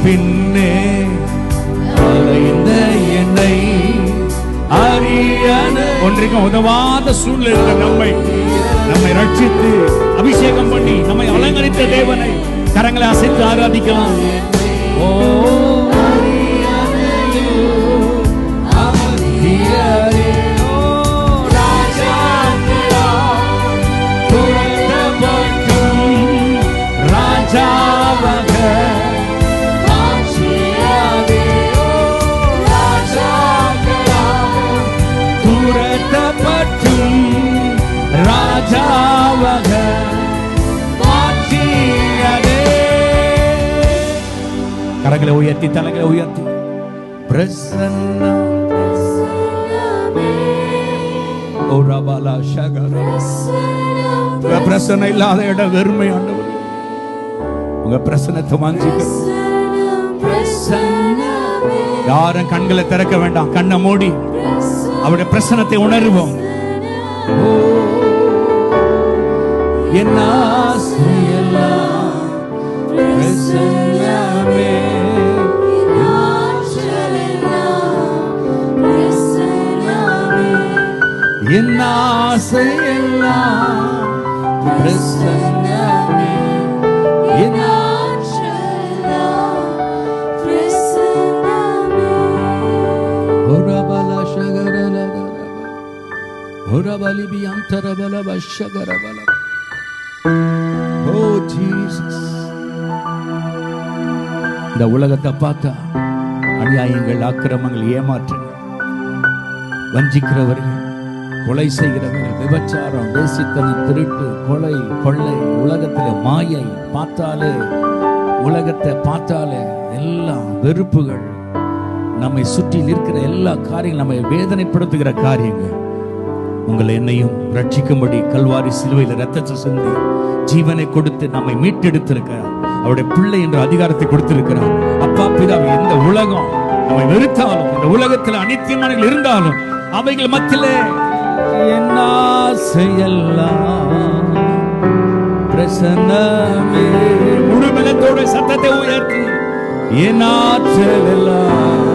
பின்னே அலைந்த என்னை அறியன ஒன்றைக்கும் உதவாத சூழ்நிலை நம்மை ரட்சித்து அபிஷேகம் பண்ணி நம்மை அலங்கரித்த தேவனை கரங்களை அசைத்து ஆராதிக்கலாம். ஓ கரங்களை உயர்த்தி தலைகளை உயர்த்தி பிரசன்னம் இல்லாத இடம் வெறுமை. ஆண்டவர் உங்க பிரசன்னத்தை வாஞ்சிக்கிறோம். யாரும் கண்களை திறக்க வேண்டாம், கண்ணை மூடி அவருடைய பிரசன்னத்தை உணர்வோம். என்ன என் ஆசையெல்லாம் பிரசன்னமே, என் ஆசையெல்லாம் பிரசன்னமே. ஒரபல ஷகரலகர ஒரபலி பியந்தரபல வஷகரபல. ஓ ஜீசஸ், இந்த உலகத்தை பார்த்தா அநியாயங்கள், அக்கிரமங்கள், ஏமாற்றங்கள், வஞ்சிக்கிறவர்கள், கொலை செய்கிறவர்கள், விபச்சாரம், வேசித்தனம், திருட்டு, கொலை, கொள்ளை, உலகத்துல மாயை பார்த்தாலே, உலகத்தை பார்த்தாலே எல்லாம் வெறுப்புகள், நம்மை சுற்றி நிற்கிற எல்லா காரியங்களும் நம்மை வேதனைப்படுத்துகிற காரியங்கள். உங்களை என்னையும் ரட்சிக்கும்படி கல்வாரி சிலுவையில் ரத்தத்தை சிந்தி ஜீவனை கொடுத்து நம்மை மீட்டெடுத்திருக்கிறார். அவருடைய பிள்ளை என்ற அதிகாரத்தை கொடுத்திருக்கிறார். அப்பா பிதாவை எந்த உலகம் நம்மை வெறுத்தாலும், இந்த உலகத்தில் அநித்தியமானங்கள் இருந்தாலும், அவைகள் மத்தியிலே என் ஆசையெல்லாம் பிரசன்னமே. முழு பலத்தோட சத்தத்தை உயர்த்தி என் ஆற்றலெல்லாம்